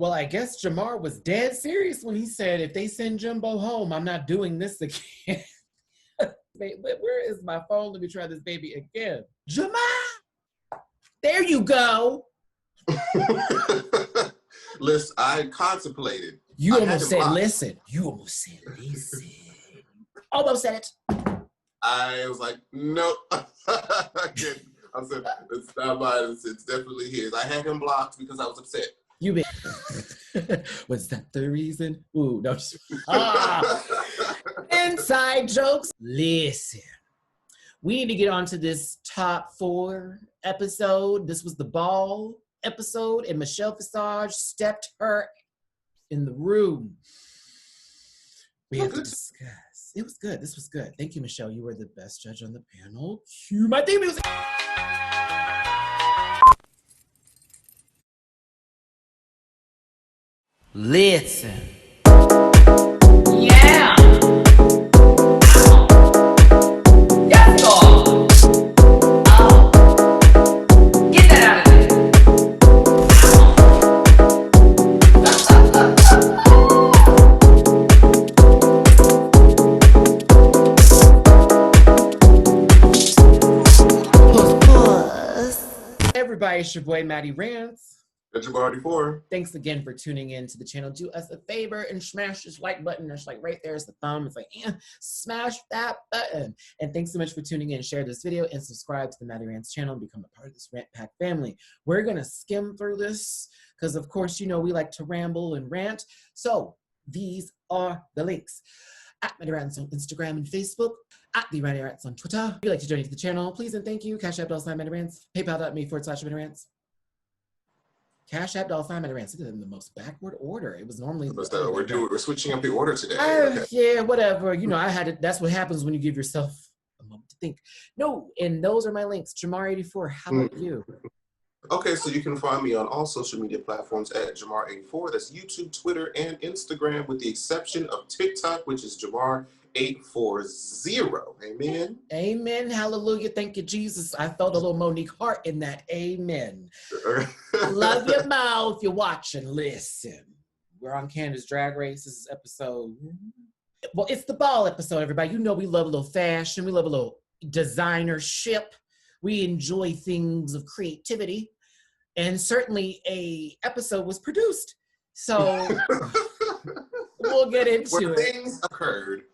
Well, I guess Jamar was dead serious when he said, if they send Jumbo home, I'm not doing this again. Where is my phone? Let me try this baby again. Jamar! There you go. Listen, I contemplated. You almost said listen. You almost said listen. Almost said it. I was like, no. I said, it's not mine. It's definitely his. I had him blocked because I was upset. You been. Was that the reason? Ooh, no. Inside jokes. Listen. We need to get on to this top 4 episode. This was the ball episode, and Michelle Visage stepped her in the room. We have to discuss. It was good. This was good. Thank you, Michelle. You were the best judge on the panel. Cue my theme music. Listen. Yeah. Yes, Lord. Oh. Get that out of there. Everybody, it's your boy Matty Rants. That's your already for. Thanks again for tuning in to the channel. Do us a favor and smash this like button. It's like right there is the thumb. It's like, smash that button. And thanks so much for tuning in. Share this video and subscribe to the Matty Rants channel and become a part of this Rant Pack family. We're going to skim through this because, of course, you know we like to ramble and rant. So these are the links. At MattyRants on Instagram and Facebook, at the MattyRants on Twitter. If you'd like to donate to the channel, please and thank you. Cash App $MattyRants, PayPal.me/MattyRants. Cash App $MattyRants. It is in the most backward order. It was normally. We're switching up the order today. Okay. Yeah, whatever. You know, I had it. That's what happens when you give yourself a moment to think. No, and those are my links. Jamar84. How about you? Okay, so you can find me on all social media platforms at Jamar84. That's YouTube, Twitter, and Instagram, with the exception of TikTok, which is Jamar840. Amen. Amen. Hallelujah. Thank you, Jesus. I felt a little Monique Hart in that. Amen. Love your mouth. You're watching. Listen. We're on Canada's Drag Race. This is episode. Well, it's the ball episode, everybody. You know we love a little fashion. We love a little designership. We enjoy things of creativity, and certainly a episode was produced. So we'll get into it. Things occurred.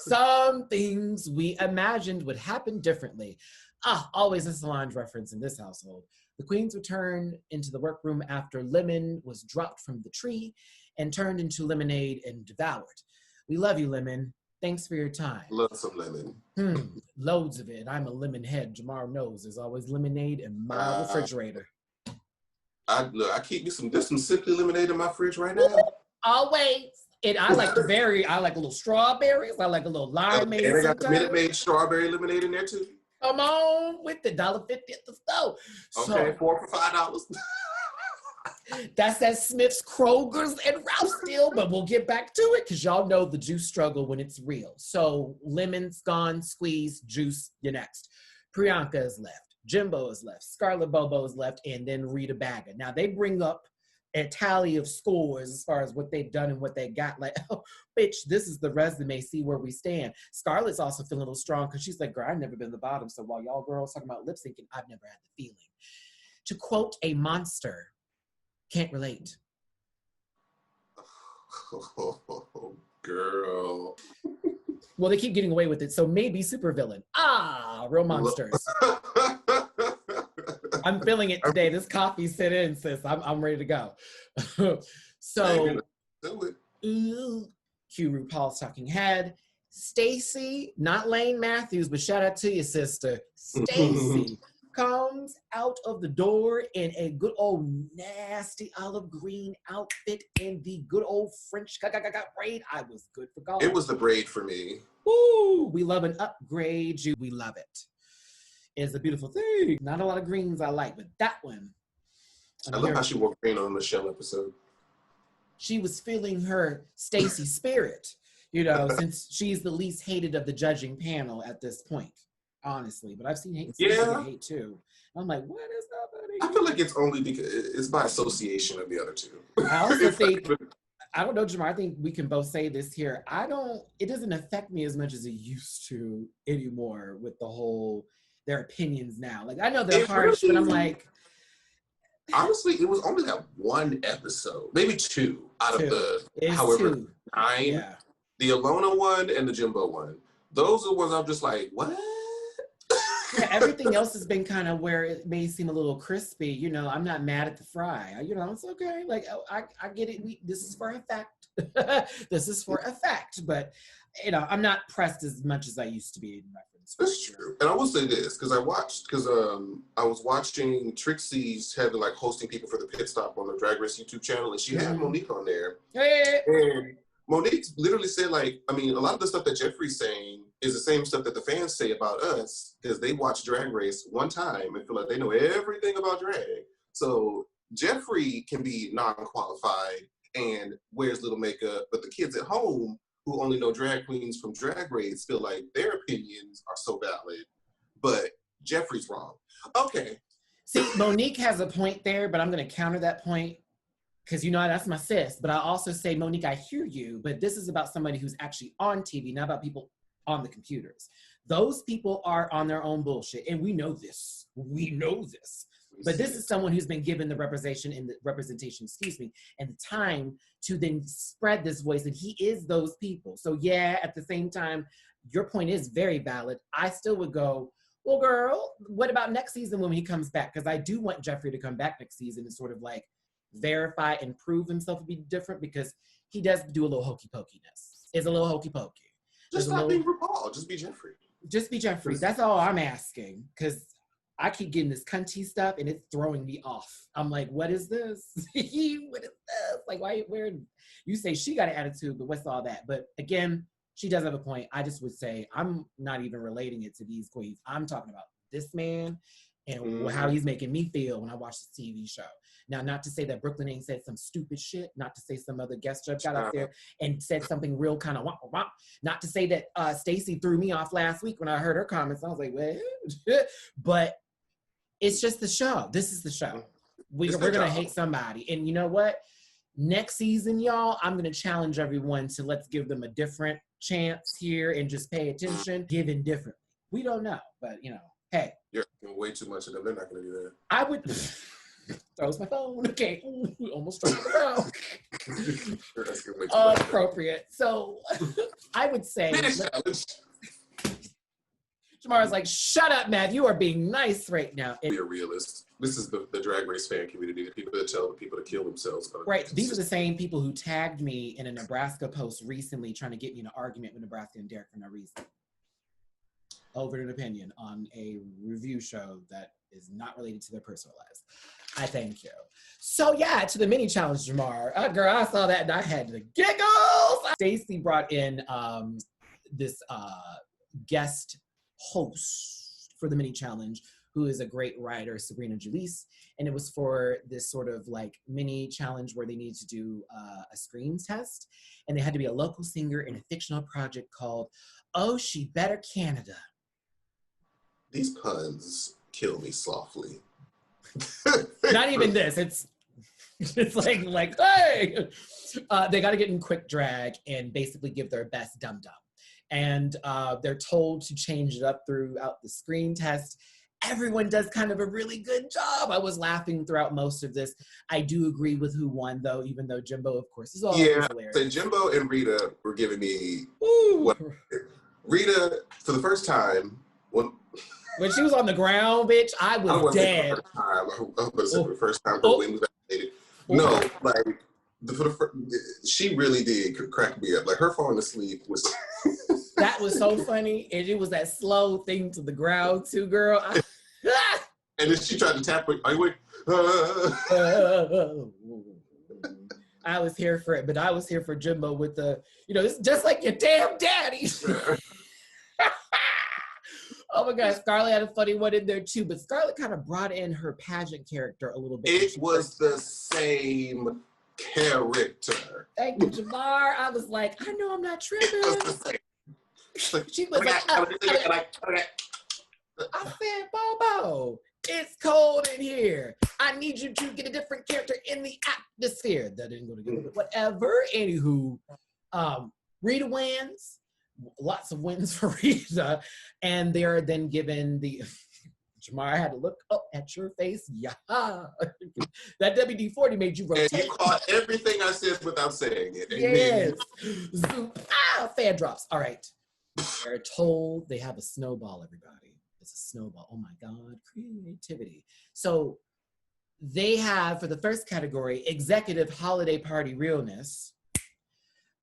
Some things we imagined would happen differently. Always a Solange reference in this household. The queens returned into the workroom after Lemon was dropped from the tree and turned into lemonade and devoured. We love you, Lemon. Thanks for your time. Love some lemon. Loads of it. I'm a lemon head. Jamar knows there's always lemonade in my refrigerator. I keep me there's some Simply lemonade in my fridge right now. Always. And I like a little strawberries. I like a little limeade. And I got the Minute Maid strawberry lemonade in there too. Come on with the $1.50 at the store. Okay, 4 for $5. That's that Smith's, Kroger's, and Ralph's still, but we'll get back to it because y'all know the juice struggle when it's real. So lemon's gone, squeeze, juice, you're next. Priyanka is left, Jimbo is left, Scarlett Bobo is left, and then Rita Baga. Now they bring up a tally of scores as far as what they've done and what they got. Like, oh, bitch, this is the resume, see where we stand. Scarlett's also feeling a little strong because she's like, girl, I've never been the bottom. So while y'all girls talking about lip syncing, I've never had the feeling. To quote a monster, can't relate. Oh, girl. Well, they keep getting away with it, so maybe supervillain. Real monsters. I'm feeling it today. This coffee set in, sis. I'm ready to go. So, cue RuPaul's talking head. Stacey, not Lane Matthews, but shout out to you, sister. Stacey comes out of the door in a good old nasty olive green outfit in the good old French braid. I was good for golf. It was the braid for me. Ooh, we love an upgrade. We love it. It's a beautiful thing. Not a lot of greens I like, but that one. I love how she wore green on the Michelle episode. She was feeling her Stacey spirit, you know, since she's the least hated of the judging panel at this point. Honestly, but I've seen hate, hate too. I'm like, what is happening I feel like it's only because it's by association of the other two. I also think, I don't know, Jamar, I think we can both say this here. It doesn't affect me as much as it used to anymore with the whole, their opinions now. Like, I know they're harsh, but I'm like. Honestly, it was only that one episode, maybe two out of the, however, 9. Yeah. The Alona one and the Jimbo one. Those are the ones I'm just like, what? Yeah, everything else has been kind of where it may seem a little crispy. You know, I'm not mad at the fry. You know, it's okay. Like, I get it. This is for effect. This is for effect. But, you know, I'm not pressed as much as I used to be in reference. That's true. And I will say this, because I was watching Trixie's had like hosting people for the pit stop on the Drag Race YouTube channel, and she had Monique on there. Hey. And Monique literally said, like, I mean, a lot of the stuff that Jeffrey's saying is the same stuff that the fans say about us, because they watch Drag Race one time and feel like they know everything about drag. So Jeffrey can be non-qualified and wears little makeup, but the kids at home who only know drag queens from Drag Race feel like their opinions are so valid, but Jeffrey's wrong. Okay. See, Monique has a point there, but I'm going to counter that point. Because, you know, that's my sis. But I also say, Monique, I hear you, but this is about somebody who's actually on TV, not about people on the computers. Those people are on their own bullshit. And we know this. But this is someone who's been given the representation, and the time to then spread this voice. And he is those people. So, yeah, at the same time, your point is very valid. I still would go, well, girl, what about next season when he comes back? Because I do want Jeffrey to come back next season and sort of like verify and prove himself to be different, because he does do a little hokey pokiness. It's a little hokey pokey. Just not being RuPaul. Just be Jeffrey. Just be Jeffrey. That's all I'm asking, because I keep getting this cunty stuff and it's throwing me off. I'm like, what is this? What is this? Like, where you say she got an attitude, but what's all that? But again, she does have a point. I just would say I'm not even relating it to these queens. I'm talking about this man and how he's making me feel when I watch this TV show. Now, not to say that Brooklyn ain't said some stupid shit, not to say some other guest judge got up there and said something real kind of womp, womp, not to say that Stacey threw me off last week when I heard her comments. I was like, well, but it's just the show. This is the show. We're going to hate somebody. And you know what? Next season, y'all, I'm going to challenge everyone to let's give them a different chance here and just pay attention, give indifferently. We don't know, but you know, hey. You're way too much of them. They're not going to do that. I would... Throws my phone. Okay. Ooh, almost dropped the phone. Appropriate. So I would say... Jamara's like, shut up, Matt. You are being nice right now. Be a realist. This is the Drag Race fan community, the people that tell the people to kill themselves. Right. These are the same people who tagged me in a Nebraska post recently trying to get me in an argument with Nebraska and Derek for no reason. Over an opinion on a review show that is not related to their personal lives. I thank you. So yeah, to the mini challenge, Jamar. Girl, I saw that and I had the giggles. Stacey brought in this guest host for the mini challenge, who is a great writer, Sabrina Jalise. And it was for this sort of like mini challenge where they needed to do a screen test. And they had to be a local singer in a fictional project called Oh, She Better Canada. These puns kill me softly. Not even this. It's like hey! They got to get in quick drag and basically give their best dum-dum. And they're told to change it up throughout the screen test. Everyone does kind of a really good job. I was laughing throughout most of this. I do agree with who won, though, even though Jimbo, of course, is always hilarious. So Jimbo and Rita were giving me Rita, for the first time, when she was on the ground, bitch, I was dead. For the first time her wing was vaccinated. No, like, she really did crack me up. Like, her falling asleep was... That was so funny. And it was that slow thing to the ground, too, girl. And then she tried to tap her. I was here for it, but I was here for Jimbo with the, it's just like your damn daddy. Oh my God, Scarlett had a funny one in there too, but Scarlett kind of brought in her pageant character a little bit. It was the same character. Thank you, Jamar. I was like, I know I'm not tripping. She was like, I said, Bobo, It's cold in here. I need you to get a different character in the atmosphere. That didn't go together, but whatever. Anywho, Rita wins. Lots of wins for Rita. And they're then given the... Jamar, I had to look up at your face. Yeah. That WD-40 made you rotate. And you caught everything I said without saying it. Yes. Zoop. Fan drops. All right. They're told they have a snowball, everybody. It's a snowball. Oh my God, creativity. So they have, for the first category, executive holiday party realness.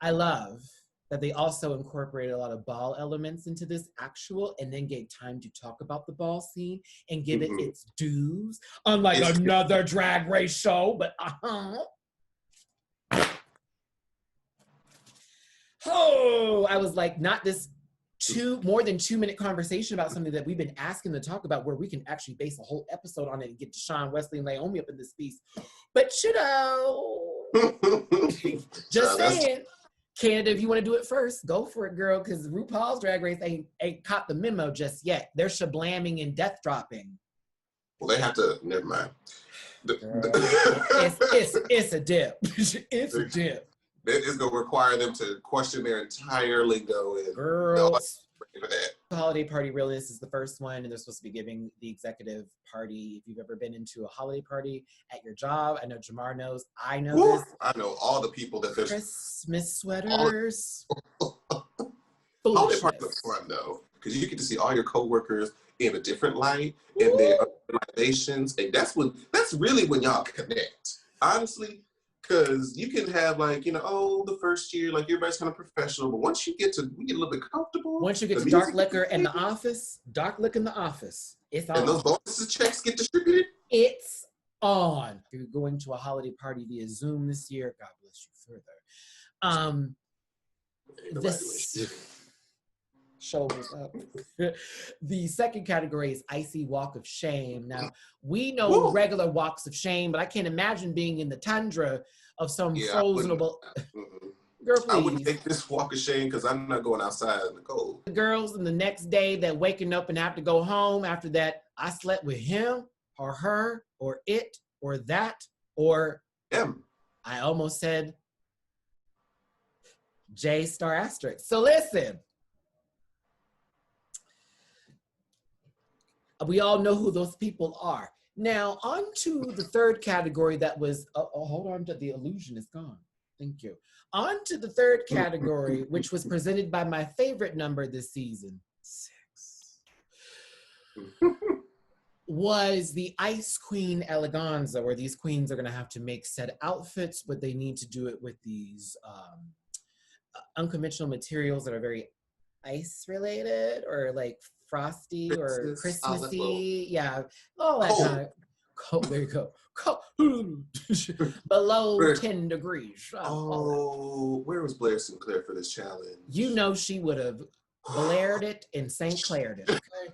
I love that they also incorporated a lot of ball elements into this actual and then gave time to talk about the ball scene and give it its dues, unlike another Drag Race show, but Oh, I was like, not this more than 2 minute conversation about something that we've been asking to talk about where we can actually base a whole episode on it and get Deshaun, Wesley, and Naomi up in this piece. But you know, just saying. Canada, if you want to do it first, go for it, girl, because RuPaul's Drag Race ain't caught the memo just yet. They're shablamming and death dropping. Well, they have to, never mind. It's a dip. It's a dip. It's going to require them to question their entire lingo. And girls. The holiday party realness is the first one, and they're supposed to be giving the executive party. If you've ever been into a holiday party at your job, I know Jamar knows. I know this. I know all the people that there's Christmas sweaters. Holiday parties are fun though, because you get to see all your coworkers in a different light, and their organizations, and that's really when y'all connect. Honestly. Because you can have the first year, everybody's kind of professional, but once we get a little bit comfortable. Once you get to dark liquor in the office, it's on. And those bonuses checks get distributed? It's on. If you're going to a holiday party via Zoom this year, God bless you further. This shoulders up. The second category is Icy Walk of Shame. Now, we know regular walks of shame, but I can't imagine being in the tundra of some frozenable... Girl, please. I wouldn't take this walk of shame because I'm not going outside in the cold. The girls and the next day that waking up and have to go home after that, I slept with him or her or it or that or... him. I almost said J***. So listen. We all know who those people are. Now, on to the third category that was, hold on, the illusion is gone. Thank you. On to the third category, which was presented by my favorite number this season, 6, was the Ice Queen Eleganza, where these queens are gonna have to make set outfits, but they need to do it with these unconventional materials that are very ice related or frosty or Christmassy, all that kind of cold. There you go. Below 10 degrees. Where was Blair Sinclair for this challenge? You know she would have blared it and St. Claired it. Okay,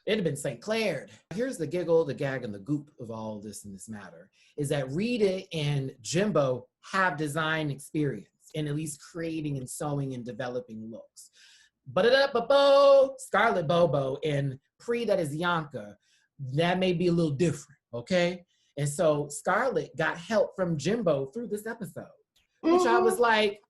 it'd have been St. Claired. Here's the giggle, the gag, and the goop of all this in this matter is that Rita and Jimbo have design experience in at least creating and sewing and developing looks. Scarlett Bobo and that is Yanka, that may be a little different, okay? And so Scarlett got help from Jimbo through this episode, which I was like,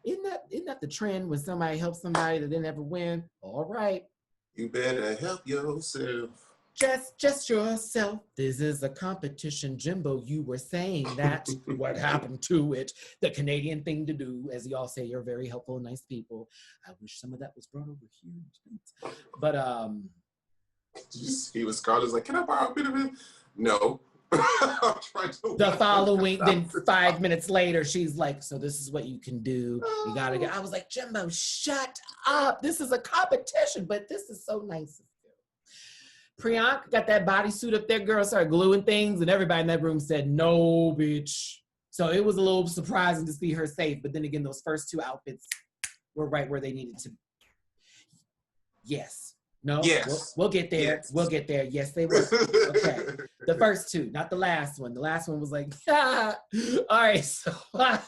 isn't that the trend when somebody helps somebody that didn't ever win? All right. You better help yourself. Just yourself. This is a competition, Jimbo. You were saying that. What happened to it? The Canadian thing to do, as y'all say, you're very helpful and nice people. I wish some of that was brought over here. But he was Scarlett's like, can I borrow a bit of it? No. I'm trying to the following, then 5 minutes later, she's like, so this is what you can do. You gotta get. I was like, Jimbo, shut up. This is a competition, but this is so nice. Priyanka got that bodysuit up there, girl, started gluing things, and everybody in that room said, no, bitch. So it was a little surprising to see her safe, but then again, those first 2 outfits were right where they needed to be. Yes. No? Yes. We'll get there. Yes. We'll get there. Yes, they were. Okay. The first 2, not the last one. The last one was like, all right, so let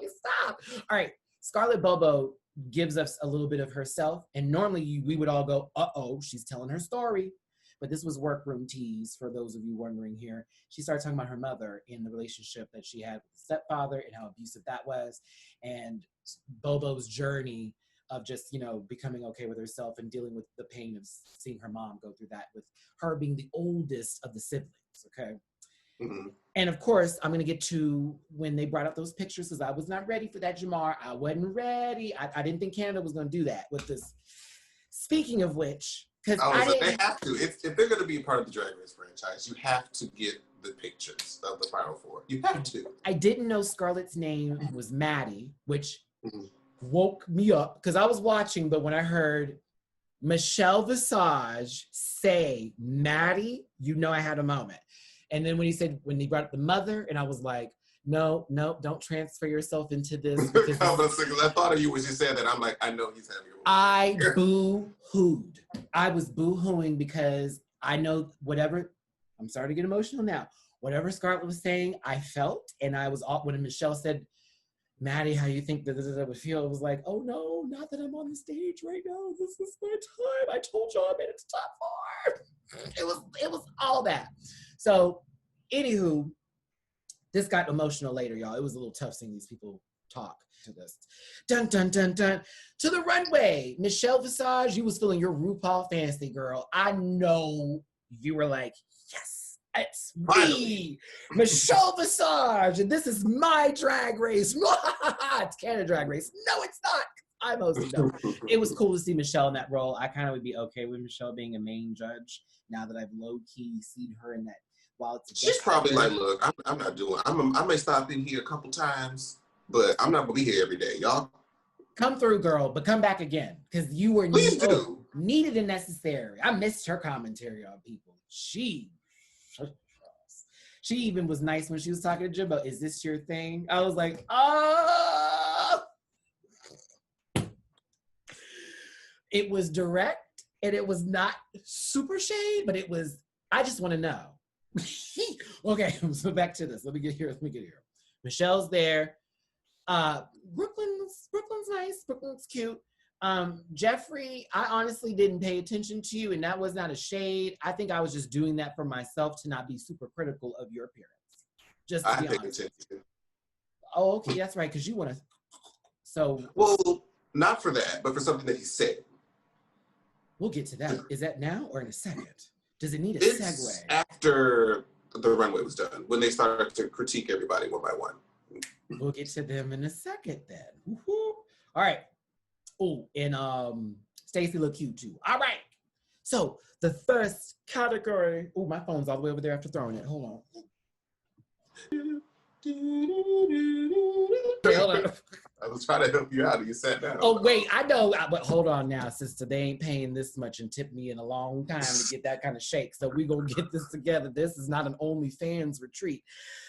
me stop. All right, Scarlett Bobo gives us a little bit of herself, and normally we would all go, uh-oh, she's telling her story. but this was workroom tease for those of you wondering here. She started talking about her mother and the relationship that she had with the stepfather and how abusive that was, and Bobo's journey of just, you know, becoming okay with herself and dealing with the pain of seeing her mom go through that, with her being the oldest of the siblings, okay? Mm-hmm. And of course, I'm going to get to when they brought up those pictures, because I was not ready for that, Jamar. I wasn't ready. I didn't think Canada was going to do that with this. Speaking of which, because they have to. If they're going to be part of the Drag Race franchise, you have to get the pictures of the Final Four. You have to. I didn't know Scarlett's name was Matty, which woke me up, because I was watching, but when I heard Michelle Visage say Matty, you know I had a moment. And then when he brought up the mother, and I was like, no, don't transfer yourself into this. I thought of you when you said that. I'm like, I know he's having a moment. I boo-hooed. I was boo-hooing because I know whatever, I'm sorry to get emotional now, whatever Scarlett was saying, I felt, and I was all, when Michelle said, Matty, how you think that would feel? It was like, oh no, not that I'm on the stage right now. This is my time. I told y'all I made it to top 4. It was all that. So, anywho, this got emotional later, y'all. It was a little tough seeing these people talk to this. Dun, dun, dun, dun. To the runway. Michelle Visage, you was feeling your RuPaul fancy, girl. I know you were like, yes, it's me, Michelle Visage, and this is my drag race. It's Canada Drag Race. No, it's not. I'm hosting them. It was cool to see Michelle in that role. I kind of would be okay with Michelle being a main judge now that I've low-key seen her in that. While it's she's probably like, look, I'm not doing. I may stop in here a couple times, but I'm not gonna be here every day, y'all. Come through, girl, but come back again, because you were needed and necessary. I missed her commentary on people. She even was nice when she was talking to Jimbo. Is this your thing? I was like, oh. It was direct, and it was not super shade, but it was, I just want to know. Okay, so back to this. Let me get here. Michelle's there. Brooklyn's nice. Brooklyn's cute. Jeffrey, I honestly didn't pay attention to you, and that was not a shade. I think I was just doing that for myself to not be super critical of your appearance. Just to be honest. Attention. Oh, okay, that's right, because you want to. So. Well, not for that, but for something that he said. We'll get to that. Is that now or in a second? Does it need a segue? After the runway was done, when they started to critique everybody one by one. We'll get to them in a second then. Woo-hoo. All right. Oh, and Stacey looked cute too. All right. So the first category. Oh, my phone's all the way over there after throwing it. Hold on. Okay, hold on. I was trying to help you out and you sat down. Oh, wait, I know, but hold on now, sister. They ain't paying this much and tipped me in a long time to get that kind of shake. So we gonna get this together. This is not an OnlyFans retreat.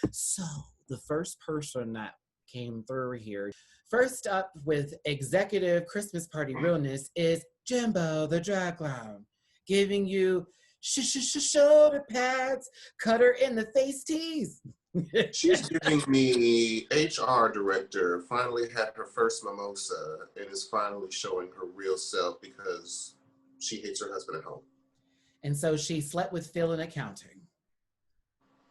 So the first person that came through here, first up with executive Christmas party realness is Jimbo the drag clown, giving you shoulder pads, cutter in the face tease. She's giving me HR director, finally had her first mimosa and is finally showing her real self because she hates her husband at home. And so she slept with Phil in accounting.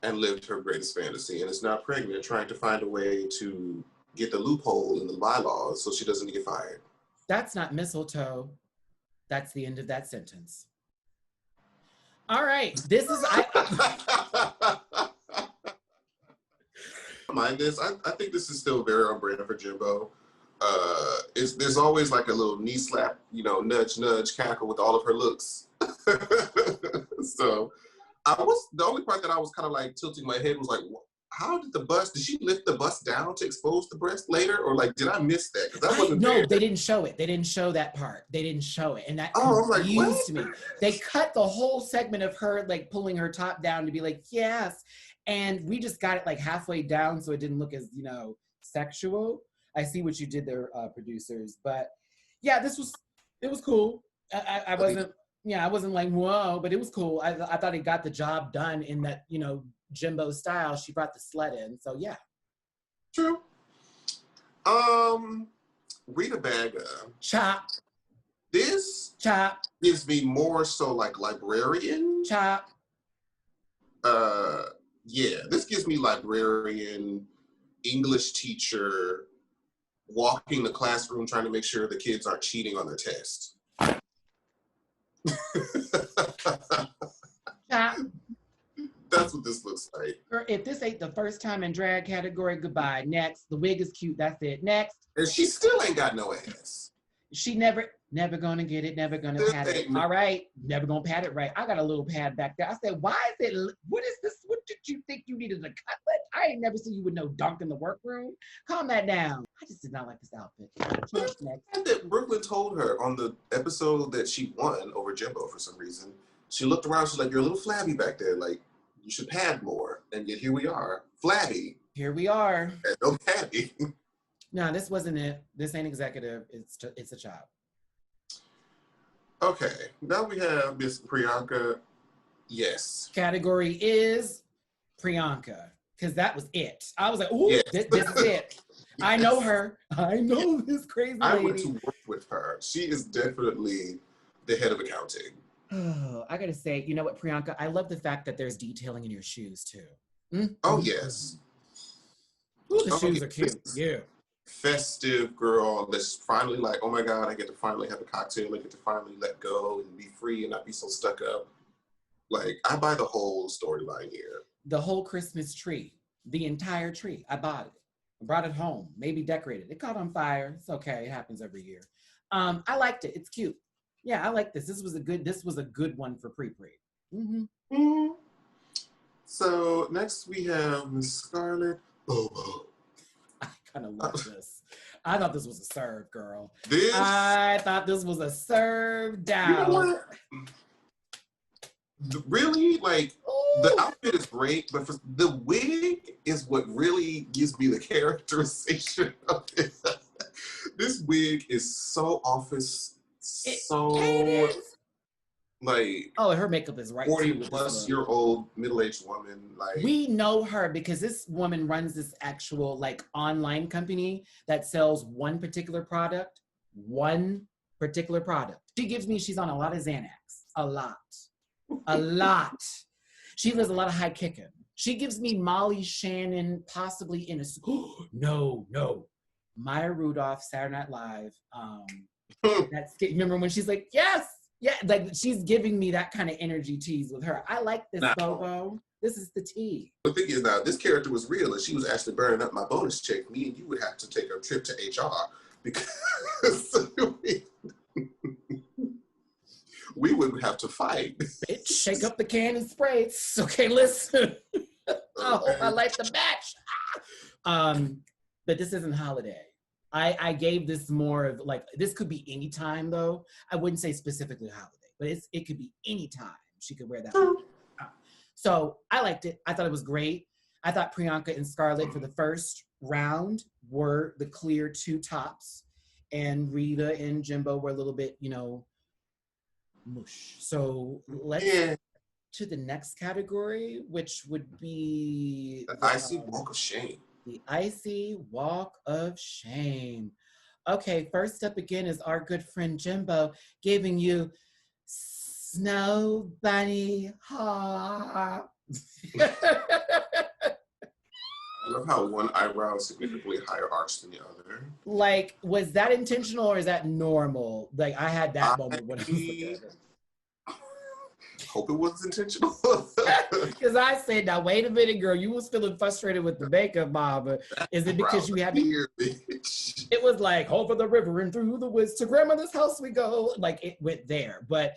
And lived her greatest fantasy and is now pregnant, trying to find a way to get the loophole in the bylaws so she doesn't get fired. That's not mistletoe. That's the end of that sentence. All right, this is... Mind this, I think this is still very on brand for Jimbo. There's always like a little knee slap, nudge, nudge, cackle with all of her looks. So the only part that I was kind of like tilting my head was like, how did she lift the bust down to expose the breast later? Or like, did I miss that? Because that wasn't there. They didn't show it. They didn't show that part. They didn't show it. And that confused me. They cut the whole segment of her like pulling her top down to be like, yes. And we just got it like halfway down so it didn't look as, sexual. I see what you did there, producers. But yeah, it was cool. I wasn't like, whoa, but it was cool. I thought it got the job done in that, Jimbo style. She brought the slut in. So yeah. True. Rita Baga. Chop. This Chop gives me more so like librarian Chop. Yeah, this gives me librarian, English teacher, walking the classroom trying to make sure the kids aren't cheating on their test. Chop. That's what this looks like. Girl, if this ain't the first time in drag category, goodbye. Next. The wig is cute. That's it. Next. And she still ain't got no ass. She never gonna get it, never gonna pat it. All right, never gonna pat it right. I got a little pad back there. I said, why is it, what is this? What did you think you needed, a cutlet? I ain't never seen you with no dunk in the workroom. Calm that down. I just did not like this outfit. Next. And that Brooklyn told her on the episode that she won over Jimbo for some reason. She looked around, she's like, you're a little flabby back there. Like, you should pad more. And yet here we are, flabby. Here we are. And no padding. No, this wasn't it. This ain't executive. It's a chop. Okay, now we have Miss Priyanka. Yes. Category is Priyanka, because that was it. I was like, ooh, yes. this is it. Yes. I know her. I know this crazy lady. I went to work with her. She is definitely the head of accounting. Oh, I gotta say, you know what, Priyanka? I love the fact that there's detailing in your shoes too. Mm-hmm. Oh, yes. Ooh, the shoes are cute. Yeah. Festive girl that's finally like, oh my God, I get to finally have a cocktail. I get to finally let go and be free and not be so stuck up. Like, I buy the whole storyline here. The whole Christmas tree, the entire tree. I bought it. I brought it home, maybe decorated. It caught on fire. It's okay. It happens every year. I liked it. It's cute. Yeah, I like this. This was a good one for pre-pre. Mm-hmm. Mm-hmm. So next we have Miss Scarlett Bobo. I kind of love this. I thought this was a serve, girl. This? I thought this was a serve down. You know what? Really? Like, ooh, the outfit is great, but the wig is what really gives me the characterization of it. This wig is so office, like, oh, her makeup is right. 40-plus-year-old middle-aged woman. Like, we know her because this woman runs this actual like online company that sells one particular product. She gives me, she's on a lot of Xanax, a lot. She does a lot of high kicking. She gives me Molly Shannon, possibly in a no. Maya Rudolph, Saturday Night Live. That skit. Remember when she's like, yes. Yeah, like she's giving me that kind of energy tease with her. I like this, Bobo. This is the tea. The thing is now, this character was real and she was actually burning up my bonus check. Me and you would have to take a trip to HR because we would have to fight. Bitch, shake up the can and spray it. Okay, listen. Oh, I like the match. But this isn't holiday. I gave this more of like, this could be any time though. I wouldn't say specifically holiday, but it could be any time she could wear that. So I liked it. I thought it was great. I thought Priyanka and Scarlett for the first round were the clear two tops, and Rita and Jimbo were a little bit, mush. So let's to the next category, which would be the icy walk of shame. The icy walk of shame. Okay, first up again is our good friend Jimbo giving you Snow Bunny Hop. I love how one eyebrow is significantly higher arched than the other. Like, was that intentional or is that normal? Like, I had that moment when I was looking at it. Hope it was intentional. Because I said, now wait a minute, girl, you was feeling frustrated with the makeup, Mama. Is it because you had to? It was like, over the river and through the woods to grandmother's house we go. Like, it went there. But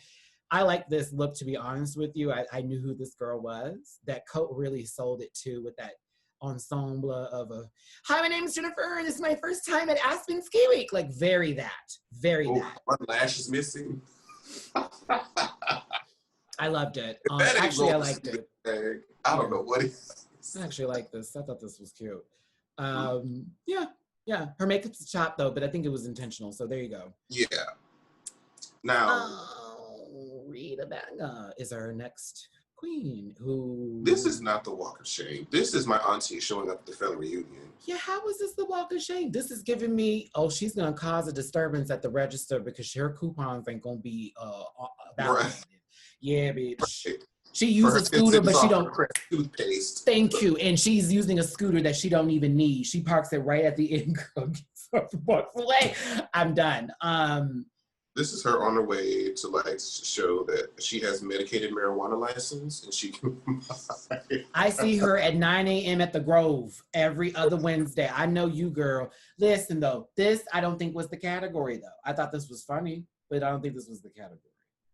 I like this look, to be honest with you. I knew who this girl was. That coat really sold it too, with that ensemble of a, hi, my name is Jennifer, and this is my first time at Aspen Ski Week. Like, very that. One lash is missing. I loved it. Actually, I liked it. I don't know what it is. I actually like this. I thought this was cute. Yeah. Her makeup's chopped though, but I think it was intentional. So there you go. Yeah. Now, Rita Baga is our next queen. Who? This is not the walk of shame. This is my auntie showing up at the family reunion. Yeah, how is this the walk of shame? This is giving me, she's gonna cause a disturbance at the register because her coupons ain't gonna be validated. Right. Yeah, bitch. Right. She uses a scooter, but she don't. Toothpaste. Thank you. And she's using a scooter that she don't even need. She parks it right at the end. Girl, gets off the box away. I'm done. This is her on her way to like show that she has medicated marijuana license and she can. I see her at 9 a.m. at the Grove every other Wednesday. I know you, girl. Listen though, this I don't think was the category though. I thought this was funny, but I don't think this was the category.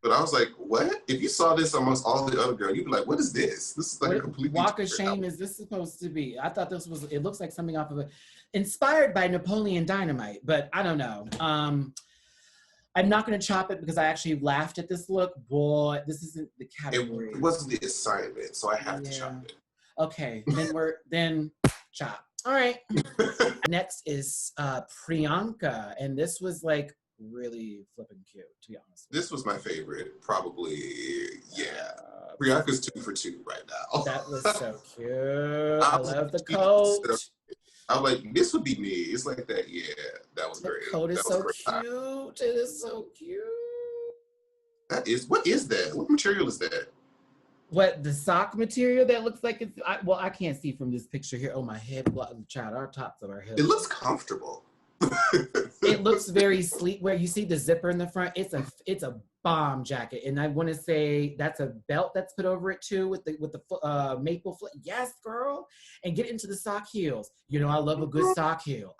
But I was like, what? If you saw this amongst all the other girls, you'd be like, what is this? This is like a completely Walk of Shame is this supposed to be? I thought this was, it looks like something off of inspired by Napoleon Dynamite, but I don't know. I'm not going to chop it because I actually laughed at this look. Boy, this isn't the category. It wasn't the assignment, so I have to chop it. Okay, then chop. All right. Next is Priyanka, and this was like really flipping cute, to be honest. This was my favorite, probably. Yeah, Priyanka's 2 for 2 right now. That was so cute. I love the coat. I'm like, this would be me. It's like that. Yeah, that was great. The coat is so cute. It is so cute. What is that? What material is that? What, the sock material that looks like it's, I can't see from this picture here. Oh, my head, child, our tops of our head. It looks comfortable. It looks very sleek. Where you see the zipper in the front, it's a bomb jacket, and I want to say that's a belt that's put over it too with the maple foot. Yes, girl, and get into the sock heels. You know, I love a good sock heel.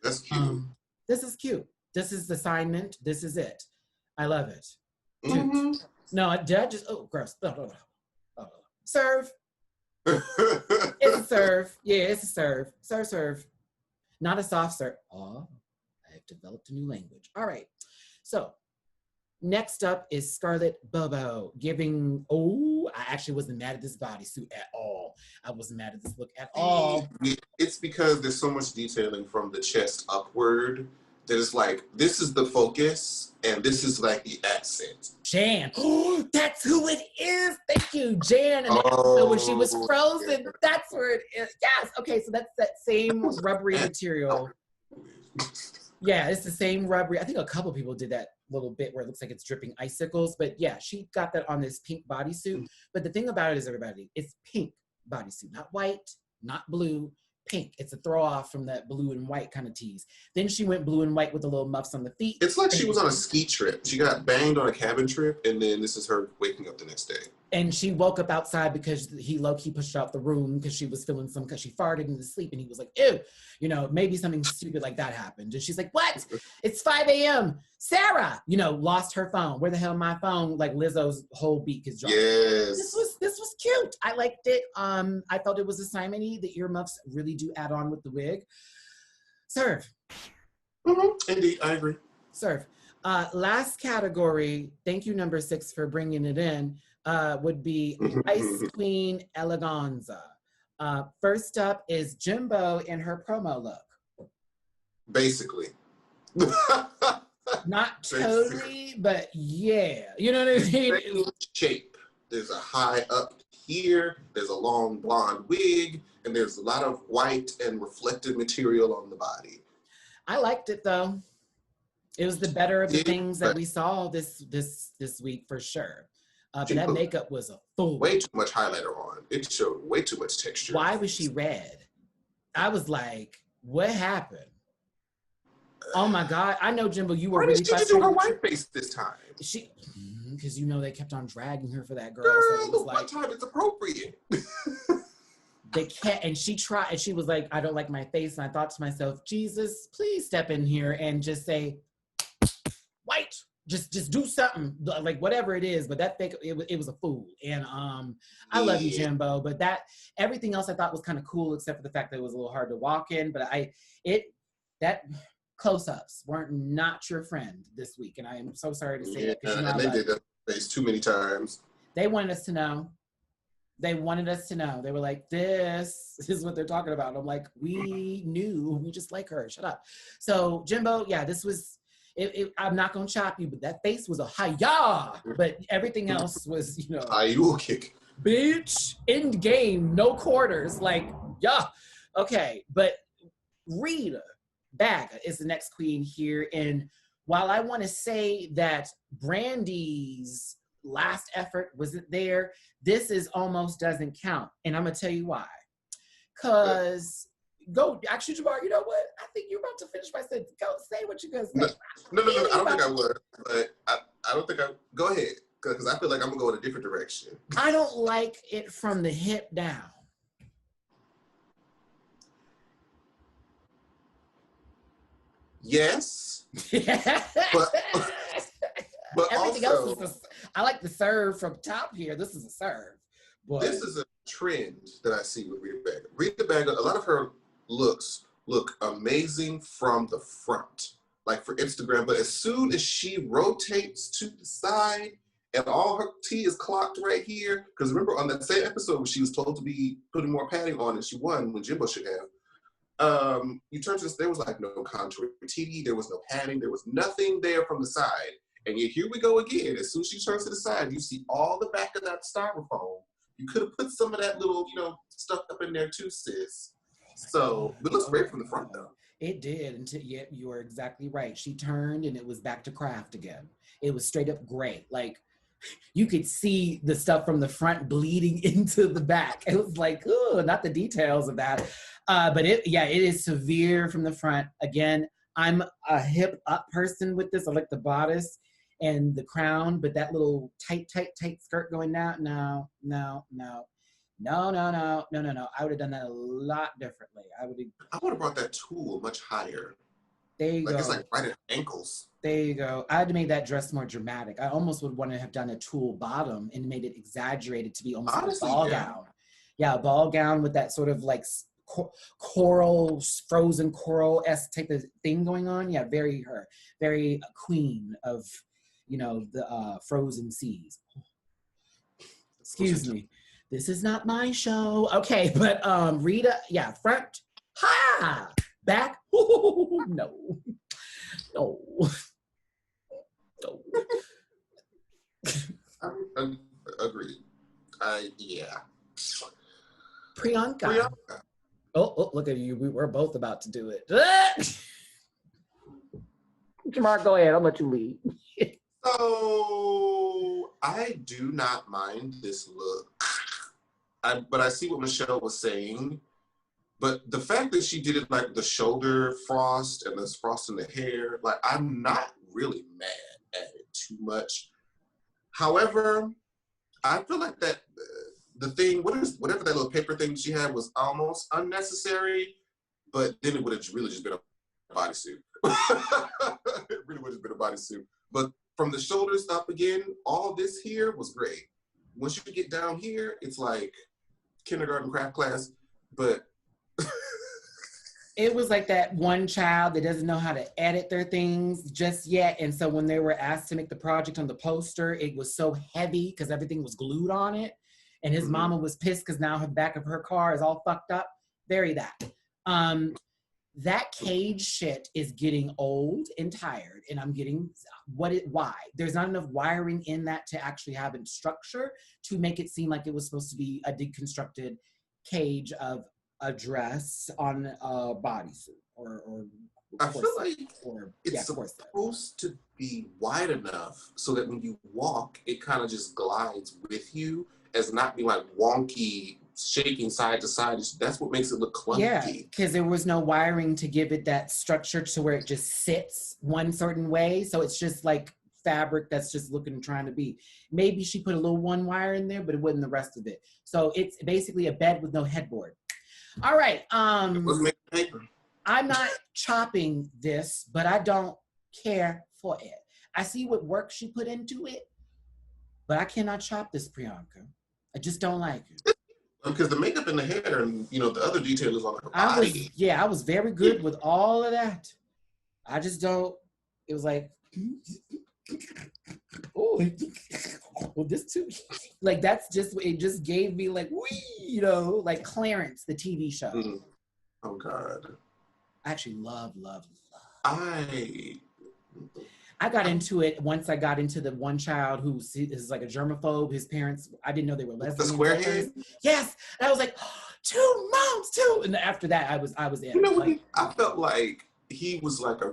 That's cute. This is cute. This is the assignment. This is it. I love it. Mm-hmm. No, did I just? Oh, gross. Oh. Serve. It's a serve. Yeah, it's a serve. Serve. Not a soft serve. Oh, I have developed a new language. All right. So next up is Scarlett Bobo giving, I actually wasn't mad at this bodysuit at all. I wasn't mad at this look at all. It's because there's so much detailing from the chest upward that it's like, this is the focus and this is like the accent. Jan. Oh, that's who it is. Thank you, Jan. And so when she was frozen, that's where it is. Yes. Okay, so that's that same rubbery material. Yeah, it's the same rubbery. I think a couple people did that little bit where it looks like it's dripping icicles. But yeah, she got that on this pink bodysuit. But the thing about it is, everybody, it's pink bodysuit, not white, not blue. Pink. It's a throw off from that blue and white kind of tease. Then she went blue and white with the little muffs on the feet. It's like she was on a ski trip. She got banged on a cabin trip, and then this is her waking up the next day. And she woke up outside because he low-key pushed her out the room because she was feeling because she farted in the sleep, and he was like, ew, you know, maybe something stupid like that happened. And she's like, what? It's 5 a.m. Sarah, you know, lost her phone. Where the hell my phone? Like Lizzo's whole beak is dropped. Yes. This was cute. I liked it. I thought it was assignment-y. The earmuffs really do add on with the wig. Serve. Mm-hmm. Indeed, I agree. Serve. Last category, thank you, number 6, for bringing it in, would be Ice Queen Eleganza. First up is Jimbo in her promo look. Basically. Not totally, but yeah. You know what I mean? Shape. There's a high up here, there's a long blonde wig, and there's a lot of white and reflective material on the body. I liked it though. It was the better of the things that we saw this week for sure. But that makeup was a fool. Way too much highlighter on. It showed way too much texture. Why was she red? I was like, what happened? Oh my God. I know, Jimbo, you were really frustrated. Why did she do her white face this time? Because you know they kept on dragging her for that girl. Girl, so it was one time it's appropriate. And she tried, and she was like, I don't like my face. And I thought to myself, Jesus, please step in here and just say, white. Just do something, like whatever it is. But that fake, it was a fool. And I love you, Jimbo. But everything else I thought was kind of cool, except for the fact that it was a little hard to walk in. But that close-ups weren't not your friend this week, and I am so sorry to say that. You know, and they did that face too many times. They wanted us to know. They were like, this is what they're talking about. And I'm like, we knew. We just like her. Shut up. So, Jimbo, yeah, this was, I'm not going to chop you, but that face was a hi-ya. But everything else was, you know. Hi-you kick. Bitch, end game, no quarters. Like, yeah. Okay, but Rita Baga is the next queen here. And while I want to say that Brandy's last effort wasn't there. This is almost doesn't count. And I'm going to tell you why. Because, actually, Jamar, you know what? I think you're about to finish my sentence. Go say what you're going to say. No, I don't think I would. But I don't think go ahead. Because I feel like I'm going to go in a different direction. I don't like it from the hip down. Yes. But everything also, else is I like the serve from top here. This is a serve. But this is a trend that I see with Rita Baga. Rita Baga, a lot of her looks look amazing from the front, like for Instagram. But as soon as she rotates to the side and all her tea is clocked right here, because remember on that same episode when she was told to be putting more padding on and she won when Jimbo should have. You turn to this, there was like no contour tea, there was no padding, there was nothing there from the side. And yet here we go again. As soon as she turns to the side, you see all the back of that styrofoam. You could have put some of that little, stuff up in there too, sis. So it looks great from the front though. It did. Yet you are exactly right. She turned and it was back to craft again. It was straight up great. Like you could see the stuff from the front bleeding into the back. It was like, oh, not the details of that. But it is severe from the front. Again, I'm a hip up person with this. I like the bodice and the crown, but that little tight skirt going down, no. I would have done that a lot differently. I would have brought that tulle much higher. There you go. It's like right at ankles. There you go. I had to make that dress more dramatic. I almost would want to have done a tulle bottom and made it exaggerated to be almost honestly, like a ball gown. Yeah, a ball gown with that sort of like coral, frozen coral-esque type of thing going on. Yeah, very her. Very queen of, the frozen seas. Excuse me. This is not my show. Okay, but Rita, yeah, front, ha! Back, no. Agreed. Yeah. Priyanka. Oh, look at you. We were both about to do it. Jamar, go ahead. I'll let you lead. So, I do not mind this look. But I see what Michelle was saying. But the fact that she did it like the shoulder frost and this frost in the hair, like I'm not really mad at it too much. However, I feel like that the thing, whatever that little paper thing she had was almost unnecessary, but then it would have really just been a bodysuit. It really would have been a bodysuit. But from the shoulders up again, all this here was great. Once you get down here, it's like kindergarten craft class, but it was like that one child that doesn't know how to edit their things just yet. And so when they were asked to make the project on the poster, it was so heavy because everything was glued on it. And his mama was pissed because now the back of her car is all fucked up. Very that. That cage shit is getting old and tired. And I'm getting, why? There's not enough wiring in that to actually have a structure to make it seem like it was supposed to be a deconstructed cage of a dress on a bodysuit or I feel like it's supposed to be wide enough so that when you walk, it kind of just glides with you as not being like wonky, shaking side to side. That's what makes it look clunky. Yeah, because there was no wiring to give it that structure to where it just sits one certain way. So it's just like fabric that's just trying to be. Maybe she put a little one wire in there, but it wasn't the rest of it. So it's basically a bed with no headboard. All right. I'm not chopping this, but I don't care for it. I see what work she put into it, but I cannot chop this, Priyanka. I just don't like it. Because the makeup and the hair and, the other details on her body. I was very good with all of that. I just don't, it was like, oh, well, this too. Like, that's just, it just gave me like, wee, like Clarence, the TV show. Mm. Oh, God. I actually love. I got into it once I got into the one child who is like a germaphobe. His parents, I didn't know they were lesbians. The square head? Yes. And I was like, oh, 2 moms, 2. And after that, I was in. I felt like he was like a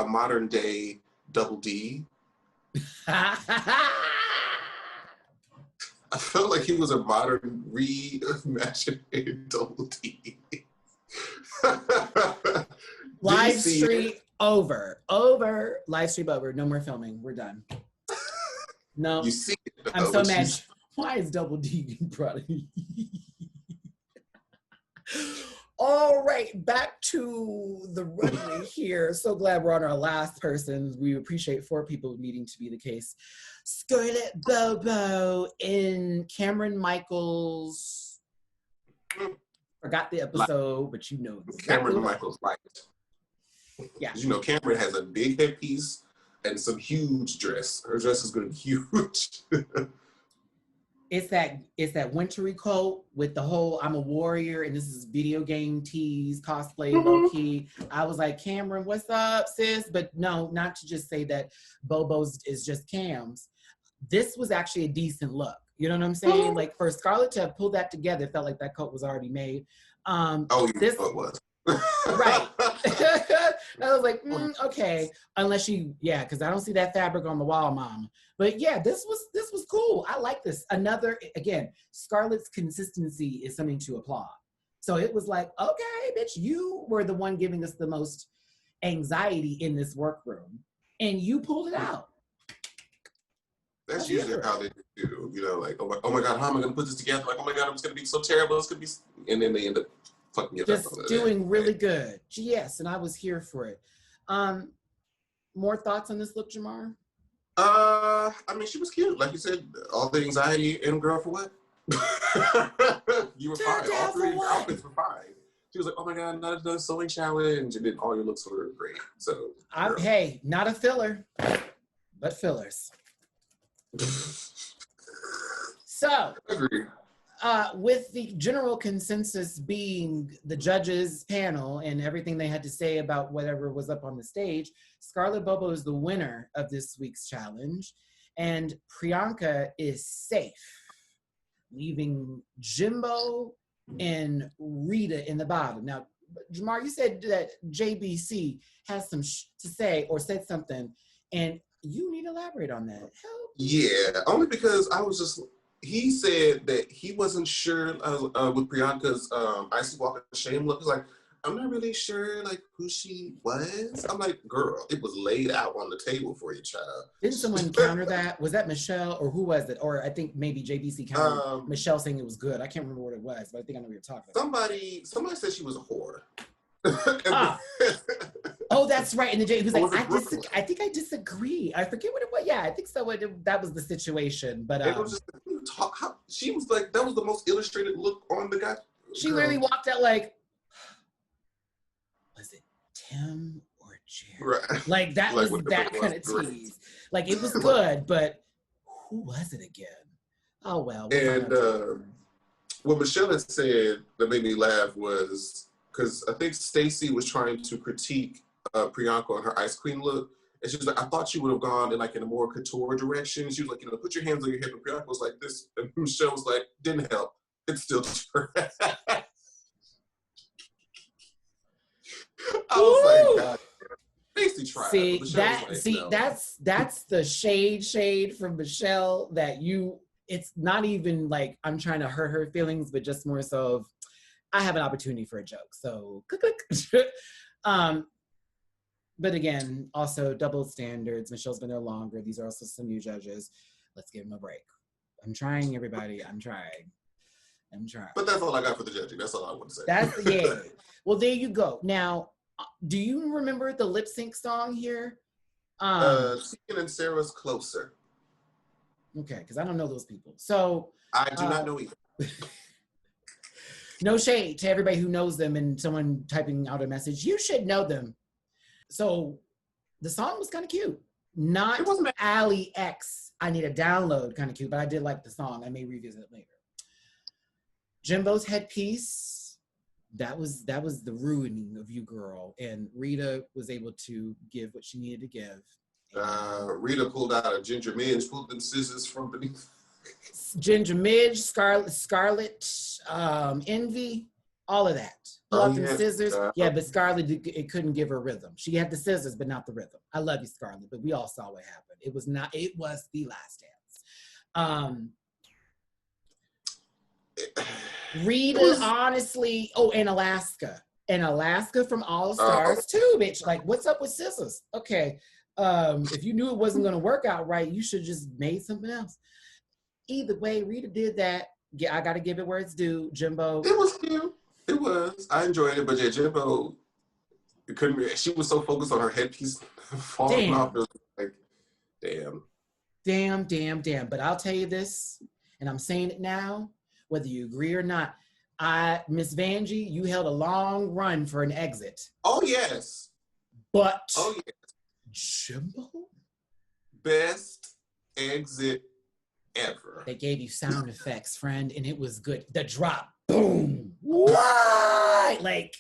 modern day Double D. I felt like he was a modern reimagining Double D. Live stream over. Live stream over. No more filming. We're done. No. You see it, though, I'm so mad. Why is Double D getting brought in? All right, back to the runway here. So glad we're on our last person. We appreciate 4 people needing to be the case. Scarlett Bobo in Cameron Michaels. Forgot the episode, but you know. Cameron Michaels liked. Yeah. You know, Cameron has a big headpiece and some huge dress. Her dress is going to be huge. It's that wintry coat with the whole I'm a warrior and this is video game tease, cosplay, low-key. I was like, Cameron, what's up, sis? But no, not to just say that Bobo's is just Cam's. This was actually a decent look. You know what I'm saying? Like for Scarlett to have pulled that together, it felt like that coat was already made. It was. Right. I was like, okay, unless because I don't see that fabric on the wall, mom. But yeah, this was cool. I like this. Another, again, Scarlett's consistency is something to applaud. So it was like, okay, bitch, you were the one giving us the most anxiety in this workroom, and you pulled it out. That's usually how they do, you know, like, oh my God, how am I going to put this together? Like, oh my God, it's going to be so terrible. It's going to be, and then they end up fucking it up. Just doing really good. Yes, and I was here for it. More thoughts on this look, Jamar? I mean, she was cute. Like you said, all the anxiety and girl for what? You were fine. All 3 outfits were fine. She was like, oh my God, not another sewing challenge. And then all your looks were great. So, hey, not a filler, but fillers. So, agreed. With the general consensus being the judges panel and everything they had to say about whatever was up on the stage, Scarlett Bobo is the winner of this week's challenge, and Priyanka is safe, leaving Jimbo and Rita in the bottom. Now, Jamar, you said that JBC has some to say or said something, and you need to elaborate on that. Help. Yeah, only because I was just... He said that he wasn't sure with Priyanka's Icy Walk of Shame look. He's like, I'm not really sure like who she was. I'm like, girl, it was laid out on the table for you, child. Didn't someone counter that? Was that Michelle or who was it? Or I think maybe JBC countered Michelle saying it was good. I can't remember what it was, but I think I know what you're talking about. Somebody said she was a whore. Oh, that's right. And the he was like, I think I disagree. I forget what it was. Yeah, I think so. That was the situation. But it was just, she was like, that was the most illustrated look on the guy. She literally walked out like, was it Tim or Jerry? Right. Like that was that kind of tease. Like it was good, but who was it again? Oh well. And what Michelle had said that made me laugh was because I think Stacey was trying to critique Priyanka on her Ice Queen look. And she was like, I thought you would have gone in a more couture direction. She was like, put your hands on your hip. And Priyanka was like this. And Michelle was like, didn't help. It's still trash. I was like, God. Stacey tried. See, that's the shade from Michelle that it's not even like I'm trying to hurt her feelings, but just more so of, I have an opportunity for a joke. So, click. But again, also double standards. Michelle's been there longer. These are also some new judges. Let's give them a break. I'm trying, everybody. I'm trying. But that's all I got for the judging. That's all I want to say. Yeah. Well, there you go. Now, do you remember the lip sync song here? Tegan and Sarah's Closer. Okay, because I don't know those people. So I do not know either. No shade to everybody who knows them and someone typing out a message. You should know them. So the song was kind of cute. Not Ali X, I need a download kind of cute, but I did like the song. I may revisit it later. Jimbo's headpiece, that was the ruining of you, girl. And Rita was able to give what she needed to give. Rita pulled out a Ginger Midge, pulled them scissors from beneath. Ginger Midge, Scarlet, Envy, all of that. Pull out them scissors. Yeah, but Scarlet, it couldn't give her rhythm. She had the scissors, but not the rhythm. I love you, Scarlet, but we all saw what happened. It was the last dance. Rita, honestly, and Alaska. And Alaska from All Stars too, bitch. Like, what's up with scissors? Okay. If you knew it wasn't gonna work out right, you should just made something else. Either way, Rita did that. Yeah, I gotta give it where it's due. Jimbo. It was cute. It was. I enjoyed it, but yeah, Jimbo, it couldn't be. She was so focused on her headpiece falling off. It was like, Damn. But I'll tell you this, and I'm saying it now, whether you agree or not. Miss Vanjie, you held a long run for an exit. Oh, yes. But yes. Jimbo? Best exit ever. They gave you sound effects, friend, and it was good. The drop, boom. What? Like.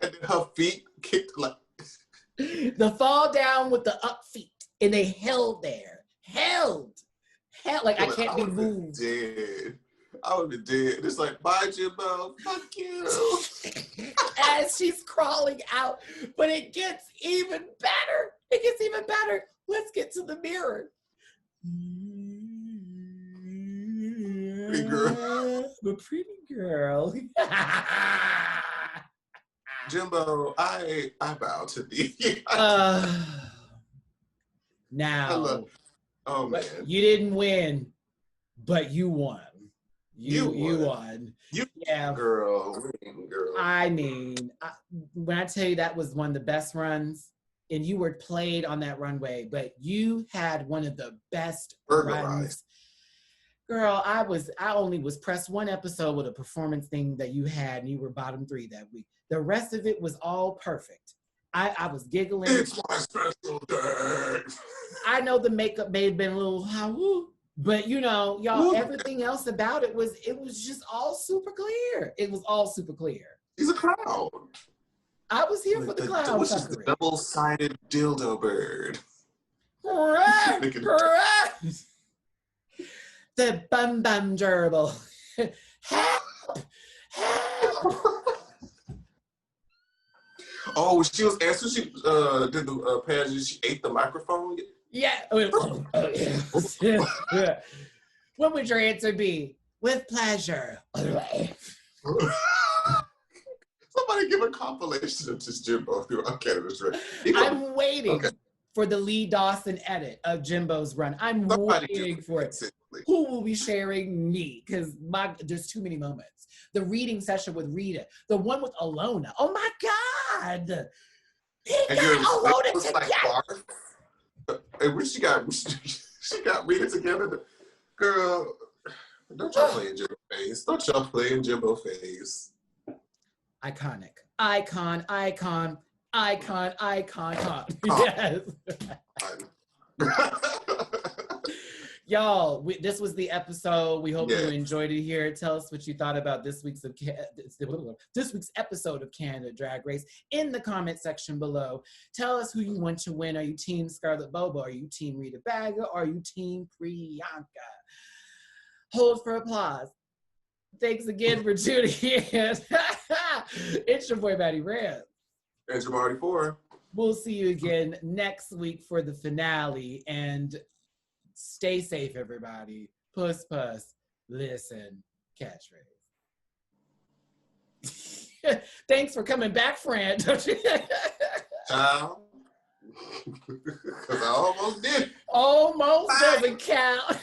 And then her feet kicked like. The fall down with the up feet, and they held there. Held. Like, I can't be moved. Dead. I would have been dead. It's like, bye, Jimbo. Fuck you. As she's crawling out. But it gets even better. Let's get to the mirror. Pretty girl. The pretty girl. Jimbo, I bow to thee. Now, oh man, you didn't win, but you won. You won. Yeah, girl. I mean, when I tell you that was one of the best runs, and you were played on that runway, but you had one of the best runs. Girl, I only was pressed one episode with a performance thing that you had, and you were bottom 3 that week. The rest of it was all perfect. I was giggling. It's my special day. I know the makeup may have been a little but y'all, everything else about it was just all super clear. It was all super clear. He's a clown. I was here for the clown. Which is the double-sided dildo bird. Correct. The bum gerbil. Help! Oh, she was answering. She did the pageant. She ate the microphone. Yeah. What would your answer be? With pleasure. Somebody give a compilation of just Jimbo through Canada's Rant. I'm waiting for the Lee Dawson edit of Jimbo's run. I'm waiting for it. Who will be sharing me? Because there's too many moments. The reading session with Rita. The one with Alona. Oh my God. He got Alona together. And when she got Rita together. Girl, don't y'all play in Jimbo face. Don't y'all play in Jimbo face. Iconic. Icon. Yes. Y'all, this was the episode. We hope you enjoyed it here. Tell us what you thought about this week's episode of Canada Drag Race in the comment section below. Tell us who you want to win. Are you Team Scarlett Bobo? Are you Team Rita Baga? Or are you Team Priyanka? Hold for applause. Thanks again for tuning in. It's your boy, Matty Rants. And Jamari 4. We'll see you again next week for the finale. And stay safe, everybody. Puss, listen, catchphrase. Thanks for coming back, friend. Ciao. Because I almost did. Almost doesn't count.